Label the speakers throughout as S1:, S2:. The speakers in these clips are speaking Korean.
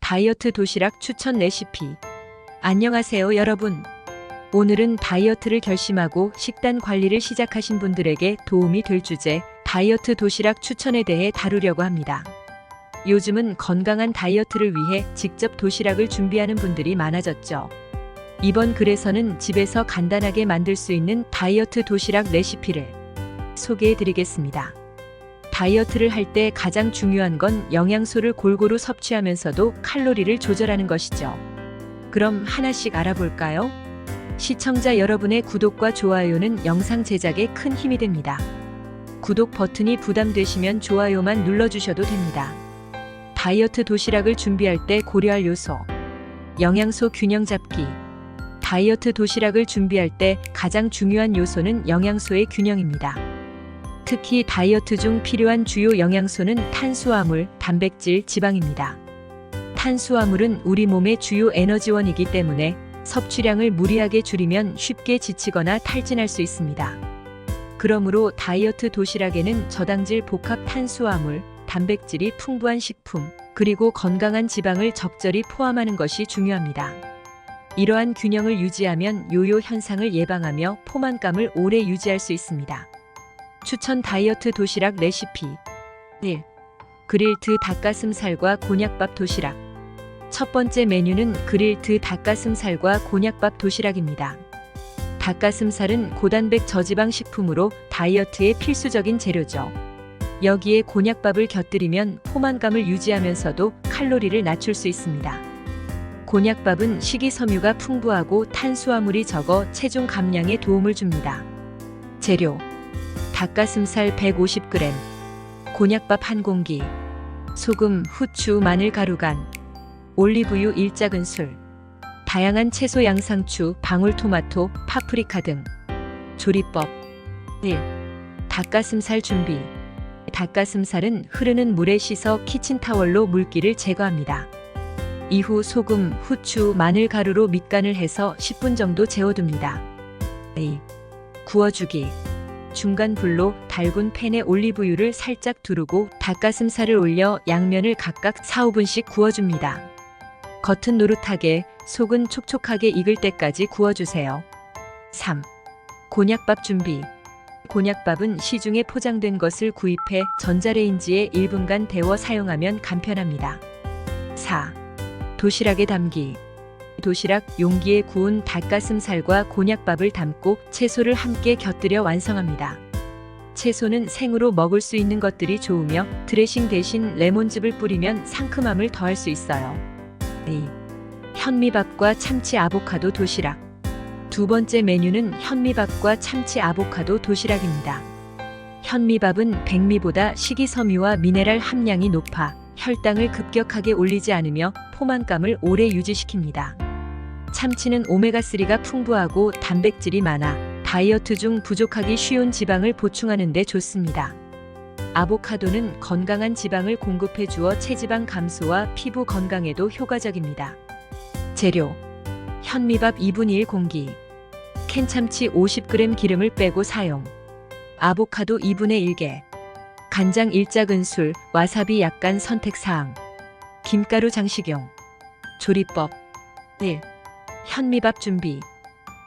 S1: 다이어트 도시락 추천 레시피. 안녕하세요 여러분. 오늘은 다이어트를 결심하고 식단 관리를 시작하신 분들에게 도움이 될 주제 다이어트 도시락 추천에 대해 다루려고 합니다. 요즘은 건강한 다이어트를 위해 직접 도시락을 준비하는 분들이 많아졌죠. 이번 글에서는 집에서 간단하게 만들 수 있는 다이어트 도시락 레시피를 소개해 드리겠습니다. 다이어트를 할 때 가장 중요한 건 영양소를 골고루 섭취하면서도 칼로리를 조절하는 것이죠. 그럼 하나씩 알아볼까요? 시청자 여러분의 구독과 좋아요는 영상 제작에 큰 힘이 됩니다. 구독 버튼이 부담되시면 좋아요만 눌러주셔도 됩니다. 다이어트 도시락을 준비할 때 고려할 요소. 영양소 균형 잡기. 다이어트 도시락을 준비할 때 가장 중요한 요소는 영양소의 균형입니다. 특히 다이어트 중 필요한 주요 영양소는 탄수화물, 단백질, 지방입니다. 탄수화물은 우리 몸의 주요 에너지원이기 때문에 섭취량을 무리하게 줄이면 쉽게 지치거나 탈진할 수 있습니다. 그러므로 다이어트 도시락에는 저당질 복합 탄수화물, 단백질이 풍부한 식품, 그리고 건강한 지방을 적절히 포함하는 것이 중요합니다. 이러한 균형을 유지하면 요요 현상을 예방하며 포만감을 오래 유지할 수 있습니다. 추천 다이어트 도시락 레시피. 1. 그릴드 닭가슴살과 곤약밥 도시락. 첫 번째 메뉴는 그릴드 닭가슴살과 곤약밥 도시락입니다. 닭가슴살은 고단백 저지방 식품으로 다이어트에 필수적인 재료죠. 여기에 곤약밥을 곁들이면 포만감을 유지하면서도 칼로리를 낮출 수 있습니다. 곤약밥은 식이섬유가 풍부하고 탄수화물이 적어 체중 감량에 도움을 줍니다. 재료: 닭가슴살 150g, 곤약밥 1공기, 소금, 후추, 마늘 가루 간, 올리브유 1작은술, 다양한 채소 양상추, 방울토마토, 파프리카 등. 조리법. 1. 닭가슴살 준비. 닭가슴살은 흐르는 물에 씻어 키친타월로 물기를 제거합니다. 이후 소금, 후추, 마늘 가루로 밑간을 해서 10분 정도 재워둡니다. 2. 구워주기. 중간 불로 달군 팬에 올리브유를 살짝 두르고 닭가슴살을 올려 양면을 각각 4, 5분씩 구워줍니다. 겉은 노릇하게, 속은 촉촉하게 익을 때까지 구워주세요. 3. 곤약밥 준비. 곤약밥은 시중에 포장된 것을 구입해 전자레인지에 1분간 데워 사용하면 간편합니다. 4. 도시락에 담기. 도시락 용기에 구운 닭가슴살과 곤약밥을 담고 채소를 함께 곁들여 완성합니다. 채소는 생으로 먹을 수 있는 것들이 좋으며 드레싱 대신 레몬즙을 뿌리면 상큼함을 더할 수 있어요. 2. 현미밥과 참치 아보카도 도시락. 두 번째 메뉴는 현미밥과 참치 아보카도 도시락입니다. 현미밥은 백미보다 식이섬유와 미네랄 함량이 높아 혈당을 급격하게 올리지 않으며 포만감을 오래 유지시킵니다. 참치는 오메가3가 풍부하고 단백질이 많아 다이어트 중 부족하기 쉬운 지방을 보충하는 데 좋습니다. 아보카도는 건강한 지방을 공급해 주어 체지방 감소와 피부 건강에도 효과적입니다. 재료: 현미밥 2분의 1 공기, 캔참치 50g 기름을 빼고 사용, 아보카도 2분의 1개, 간장 1작은술, 와사비 약간 선택사항, 김가루 장식용. 조리법. 1. 현미밥 준비.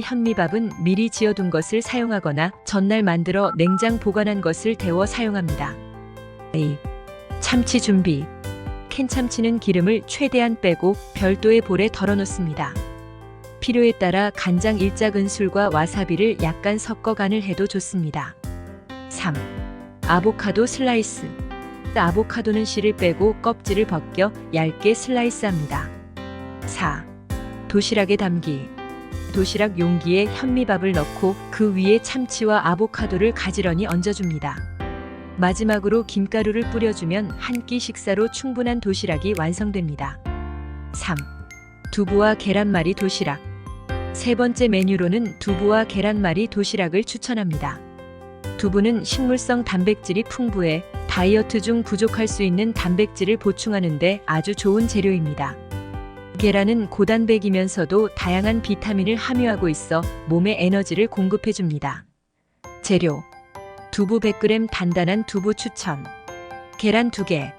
S1: 현미밥은 미리 지어둔 것을 사용하거나 전날 만들어 냉장 보관한 것을 데워 사용합니다. 2. 참치 준비. 캔참치는 기름을 최대한 빼고 별도의 볼에 덜어놓습니다. 필요에 따라 간장 1작은술과 와사비를 약간 섞어 간을 해도 좋습니다. 3. 아보카도 슬라이스. 아보카도는 씨를 빼고 껍질을 벗겨 얇게 슬라이스합니다. 4. 도시락에 담기. 도시락 용기에 현미밥을 넣고 그 위에 참치와 아보카도를 가지런히 얹어줍니다. 마지막으로 김가루를 뿌려주면 한 끼 식사로 충분한 도시락이 완성됩니다. 3. 두부와 계란말이 도시락. 세 번째 메뉴로는 두부와 계란말이 도시락을 추천합니다. 두부는 식물성 단백질이 풍부해 다이어트 중 부족할 수 있는 단백질을 보충하는 데 아주 좋은 재료입니다. 계란은 고단백이면서도 다양한 비타민을 함유하고 있어 몸에 에너지를 공급해줍니다. 재료: 두부 100g 단단한 두부 추천, 계란 2개,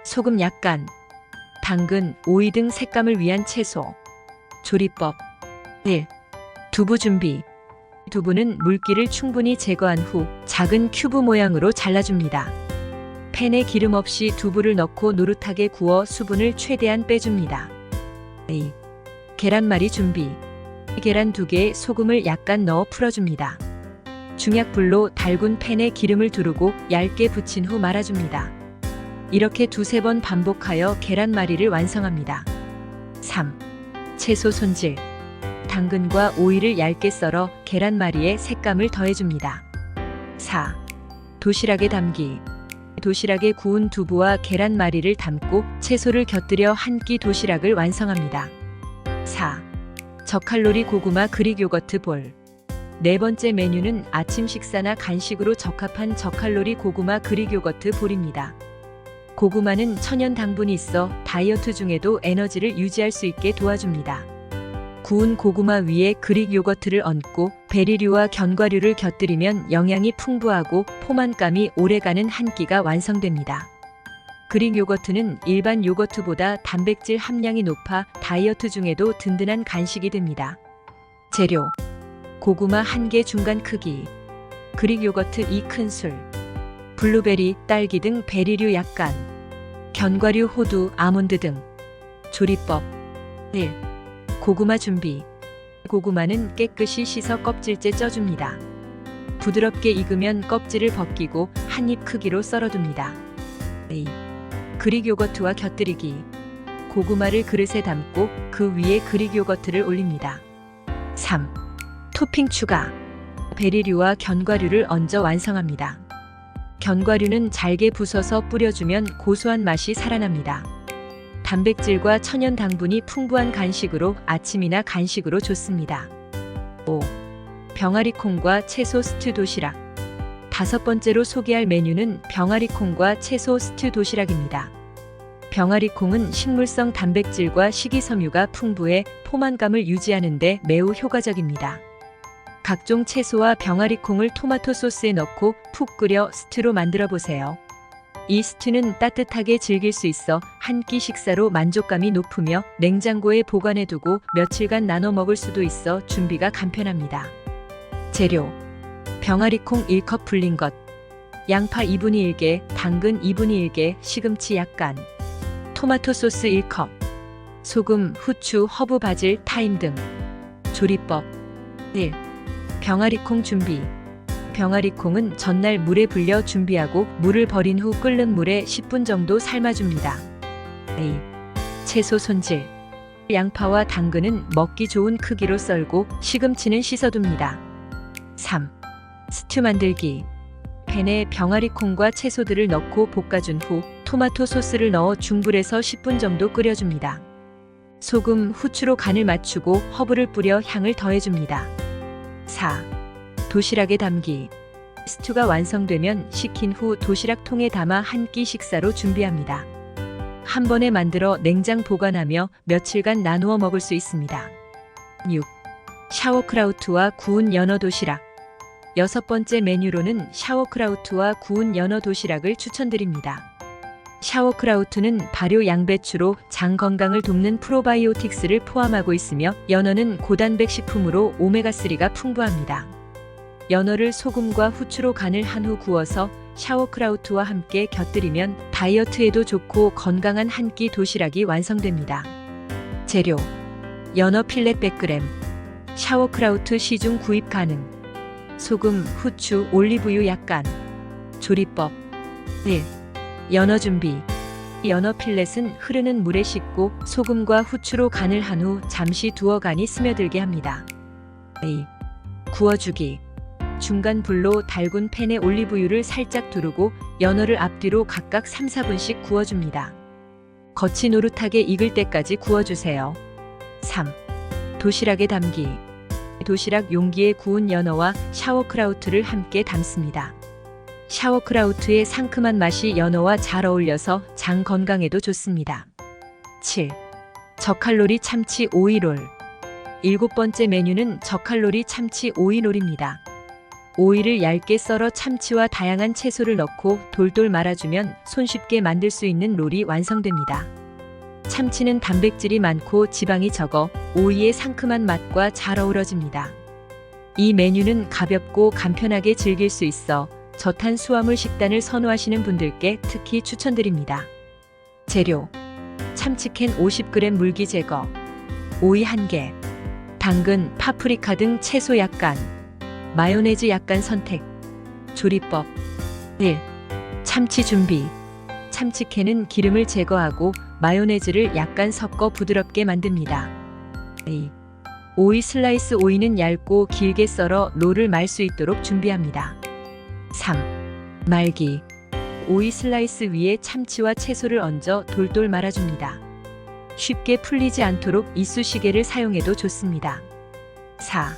S1: 소금 약간, 당근, 오이 등 색감을 위한 채소. 조리법 1. 두부 준비. 두부는 물기를 충분히 제거한 후 작은 큐브 모양으로 잘라줍니다. 팬에 기름 없이 두부를 넣고 노릇하게 구워 수분을 최대한 빼줍니다. 2. 계란말이 준비. 계란 2개에 소금을 약간 넣어 풀어줍니다. 중약불로 달군 팬에 기름을 두르고 얇게 붙인 후 말아줍니다. 이렇게 2~3번 반복하여 계란말이를 완성합니다. 3. 채소 손질. 당근과 오이를 얇게 썰어 계란말이에 색감을 더해줍니다. 4. 도시락에 담기. 도시락에 구운 두부와 계란말이를 담고 채소를 곁들여 한 끼 도시락을 완성합니다. 4. 저칼로리 고구마 그릭 요거트 볼. 네 번째 메뉴는 아침 식사나 간식으로 적합한 저칼로리 고구마 그릭 요거트 볼입니다. 고구마는 천연 당분이 있어 다이어트 중에도 에너지를 유지할 수 있게 도와줍니다. 구운 고구마 위에 그릭 요거트를 얹고 베리류와 견과류를 곁들이면 영양이 풍부하고 포만감이 오래가는 한 끼가 완성됩니다. 그릭 요거트는 일반 요거트보다 단백질 함량이 높아 다이어트 중에도 든든한 간식이 됩니다. 재료: 고구마 1개 중간 크기, 그릭 요거트 2큰술, 블루베리, 딸기 등 베리류 약간, 견과류, 호두, 아몬드 등. 조리법 1. 고구마 준비. 고구마는 깨끗이 씻어 껍질째 쪄줍니다. 부드럽게 익으면 껍질을 벗기고 한 입 크기로 썰어둡니다. 2. 그릭 요거트와 곁들이기. 고구마를 그릇에 담고 그 위에 그릭 요거트를 올립니다. 3. 토핑 추가. 베리류와 견과류를 얹어 완성합니다. 견과류는 잘게 부숴서 뿌려주면 고소한 맛이 살아납니다. 단백질과 천연 당분이 풍부한 간식으로 아침이나 간식으로 좋습니다. 5. 병아리콩과 채소 스튜 도시락. 5번째로 소개할 메뉴는 병아리콩과 채소 스튜 도시락입니다. 병아리콩은 식물성 단백질과 식이섬유가 풍부해 포만감을 유지하는 데 매우 효과적입니다. 각종 채소와 병아리콩을 토마토 소스에 넣고 푹 끓여 스튜로 만들어 보세요. 이 스튜는 따뜻하게 즐길 수 있어 한 끼 식사로 만족감이 높으며 냉장고에 보관해두고 며칠간 나눠 먹을 수도 있어 준비가 간편합니다. 재료: 병아리콩 1컵 불린 것, 양파 2분의 1개, 당근 2분의 1개, 시금치 약간, 토마토 소스 1컵, 소금, 후추, 허브, 바질, 타임 등. 조리법 1. 병아리콩 준비. 병아리콩은 전날 물에 불려 준비하고 물을 버린 후 끓는 물에 10분 정도 삶아줍니다. 2. 채소 손질. 양파와 당근은 먹기 좋은 크기로 썰고 시금치는 씻어둡니다. 3. 스튜 만들기. 팬에 병아리콩과 채소들을 넣고 볶아준 후 토마토 소스를 넣어 중불에서 10분 정도 끓여줍니다. 소금, 후추로 간을 맞추고 허브를 뿌려 향을 더해줍니다. 4. 도시락에 담기. 스튜가 완성되면 식힌 후 도시락 통에 담아 한 끼 식사로 준비합니다. 한 번에 만들어 냉장 보관하며 며칠간 나누어 먹을 수 있습니다. 6. 샤워크라우트와 구운 연어 도시락. 6번째 메뉴로는 샤워크라우트와 구운 연어 도시락을 추천드립니다. 샤워크라우트는 발효 양배추로 장 건강을 돕는 프로바이오틱스를 포함하고 있으며 연어는 고단백 식품으로 오메가3가 풍부합니다. 연어를 소금과 후추로 간을 한 후 구워서 샤워크라우트와 함께 곁들이면 다이어트에도 좋고 건강한 한 끼 도시락이 완성됩니다. 재료: 연어 필렛 100g, 샤워크라우트 시중 구입 가능, 소금, 후추, 올리브유 약간. 조리법 1. 연어 준비. 연어 필렛은 흐르는 물에 씻고 소금과 후추로 간을 한 후 잠시 두어 간이 스며들게 합니다. 2. 구워주기. 중간 불로 달군 팬에 올리브유를 살짝 두르고 연어를 앞뒤로 각각 3~4분씩 구워줍니다. 겉이 노릇하게 익을 때까지 구워주세요. 3. 도시락에 담기. 도시락 용기에 구운 연어와 샤워크라우트를 함께 담습니다. 샤워크라우트의 상큼한 맛이 연어와 잘 어울려서 장 건강에도 좋습니다. 7. 저칼로리 참치 오이롤. 7번째 메뉴는 저칼로리 참치 오이롤입니다. 오이를 얇게 썰어 참치와 다양한 채소를 넣고 돌돌 말아주면 손쉽게 만들 수 있는 롤이 완성됩니다. 참치는 단백질이 많고 지방이 적어 오이의 상큼한 맛과 잘 어우러집니다. 이 메뉴는 가볍고 간편하게 즐길 수 있어 저탄수화물 식단을 선호하시는 분들께 특히 추천드립니다. 재료: 참치캔 50g 물기 제거, 오이 1개, 당근, 파프리카 등 채소 약간, 마요네즈 약간 선택. 조리법: 1. 참치 준비. 참치캔은 기름을 제거하고 마요네즈를 약간 섞어 부드럽게 만듭니다. 2. 오이 슬라이스. 오이는 얇고 길게 썰어 롤을 말 수 있도록 준비합니다. 3. 말기. 오이 슬라이스 위에 참치와 채소를 얹어 돌돌 말아줍니다. 쉽게 풀리지 않도록 이쑤시개를 사용해도 좋습니다. 4.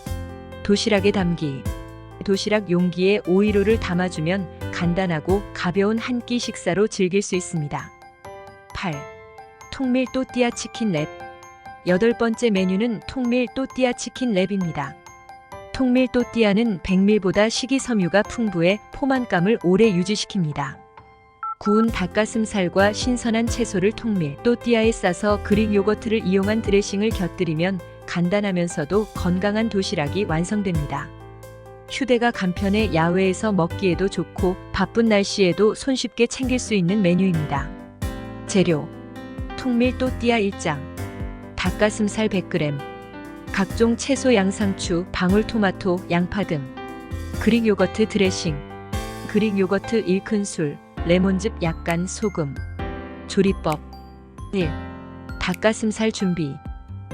S1: 도시락에 담기. 도시락 용기에 오이로를 담아주면 간단하고 가벼운 한 끼 식사로 즐길 수 있습니다. 8. 통밀 또띠아 치킨 랩. 8번째 메뉴는 통밀 또띠아 치킨 랩입니다. 통밀 또띠아는 백밀보다 식이섬유가 풍부해 포만감을 오래 유지시킵니다. 구운 닭가슴살과 신선한 채소를 통밀 또띠아에 싸서 그릭 요거트를 이용한 드레싱을 곁들이면 간단하면서도 건강한 도시락이 완성됩니다. 휴대가 간편해 야외에서 먹기에도 좋고 바쁜 날씨에도 손쉽게 챙길 수 있는 메뉴입니다. 재료: 통밀 또띠아 1장, 닭가슴살 100g, 각종 채소 양상추, 방울토마토, 양파 등, 그릭 요거트 드레싱, 그릭 요거트 1큰술, 레몬즙 약간, 소금. 조리법: 1. 닭가슴살 준비.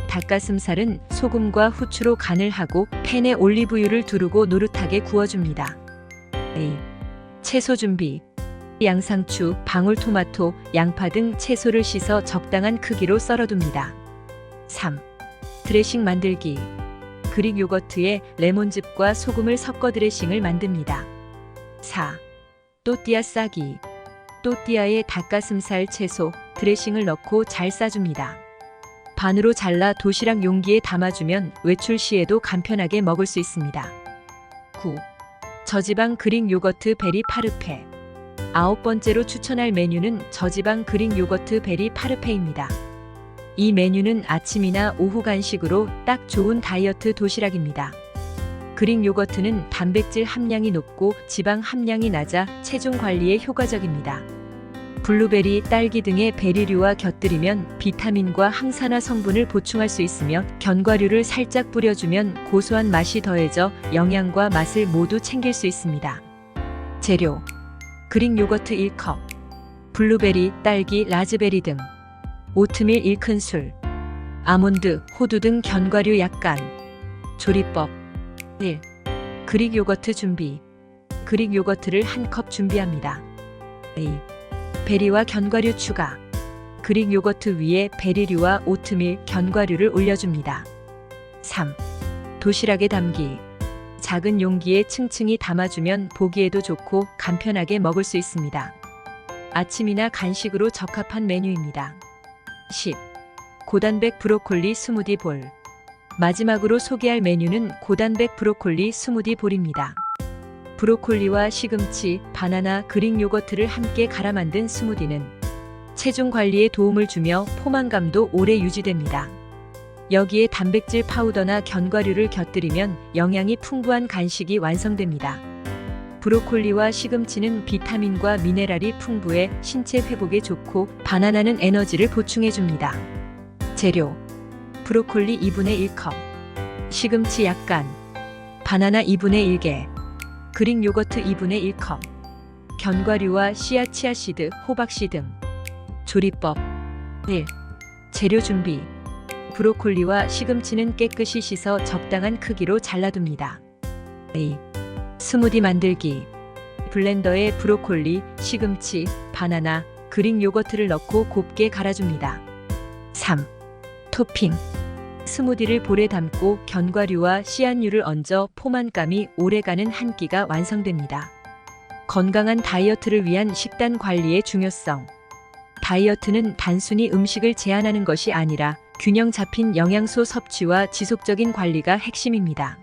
S1: 닭가슴살은 소금과 후추로 간을 하고 팬에 올리브유를 두르고 노릇하게 구워줍니다. 2. 채소 준비. 양상추, 방울토마토, 양파 등 채소를 씻어 적당한 크기로 썰어둡니다. 3. 드레싱 만들기. 그릭 요거트에 레몬즙과 소금을 섞어 드레싱을 만듭니다. 4. 또띠아 싸기. 또띠아에 닭가슴살, 채소, 드레싱을 넣고 잘 싸줍니다. 반으로 잘라 도시락 용기에 담아주면 외출 시에도 간편하게 먹을 수 있습니다. 9. 저지방 그릭 요거트 베리 파르페. 9번째로 추천할 메뉴는 저지방 그릭 요거트 베리 파르페입니다. 이 메뉴는 아침이나 오후 간식으로 딱 좋은 다이어트 도시락입니다. 그릭 요거트는 단백질 함량이 높고 지방 함량이 낮아 체중 관리에 효과적입니다. 블루베리, 딸기 등의 베리류와 곁들이면 비타민과 항산화 성분을 보충할 수 있으며 견과류를 살짝 뿌려주면 고소한 맛이 더해져 영양과 맛을 모두 챙길 수 있습니다. 재료: 그릭 요거트 1컵, 블루베리, 딸기, 라즈베리 등, 오트밀 1큰술, 아몬드, 호두 등 견과류 약간. 조리법: 1. 그릭 요거트 준비. 그릭 요거트를 1컵 준비합니다. 2. 베리와 견과류 추가. 그릭 요거트 위에 베리류와 오트밀, 견과류를 올려줍니다. 3. 도시락에 담기. 작은 용기에 층층이 담아주면 보기에도 좋고 간편하게 먹을 수 있습니다. 아침이나 간식으로 적합한 메뉴입니다. 10. 고단백 브로콜리 스무디 볼. 마지막으로 소개할 메뉴는 고단백 브로콜리 스무디 볼입니다. 브로콜리와 시금치, 바나나, 그릭 요거트를 함께 갈아 만든 스무디는 체중 관리에 도움을 주며 포만감도 오래 유지됩니다. 여기에 단백질 파우더나 견과류를 곁들이면 영양이 풍부한 간식이 완성됩니다. 브로콜리와 시금치는 비타민과 미네랄이 풍부해 신체 회복에 좋고 바나나는 에너지를 보충해줍니다. 재료: 브로콜리 2분의 1컵, 시금치 약간, 바나나 2분의 1개, 그릭 요거트 2분의 1컵, 견과류와 씨앗, 치아씨드, 호박씨 등. 조리법: 1. 재료 준비. 브로콜리와 시금치는 깨끗이 씻어 적당한 크기로 잘라둡니다. 2. 스무디 만들기. 블렌더에 브로콜리, 시금치, 바나나, 그릭 요거트를 넣고 곱게 갈아줍니다. 3. 토핑. 스무디를 볼에 담고 견과류와 씨앗류를 얹어 포만감이 오래가는 한 끼가 완성됩니다. 건강한 다이어트를 위한 식단 관리의 중요성. 다이어트는 단순히 음식을 제한하는 것이 아니라 균형 잡힌 영양소 섭취와 지속적인 관리가 핵심입니다.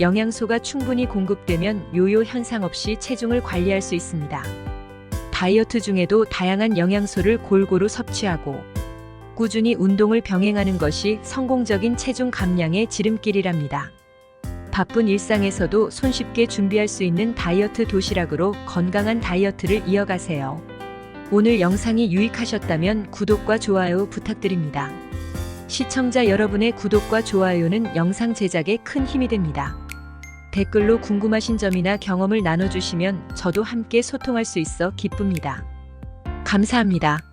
S1: 영양소가 충분히 공급되면 요요 현상 없이 체중을 관리할 수 있습니다. 다이어트 중에도 다양한 영양소를 골고루 섭취하고 꾸준히 운동을 병행하는 것이 성공적인 체중 감량의 지름길이랍니다. 바쁜 일상에서도 손쉽게 준비할 수 있는 다이어트 도시락으로 건강한 다이어트를 이어가세요. 오늘 영상이 유익하셨다면 구독과 좋아요 부탁드립니다. 시청자 여러분의 구독과 좋아요는 영상 제작에 큰 힘이 됩니다. 댓글로 궁금하신 점이나 경험을 나눠주시면 저도 함께 소통할 수 있어 기쁩니다. 감사합니다.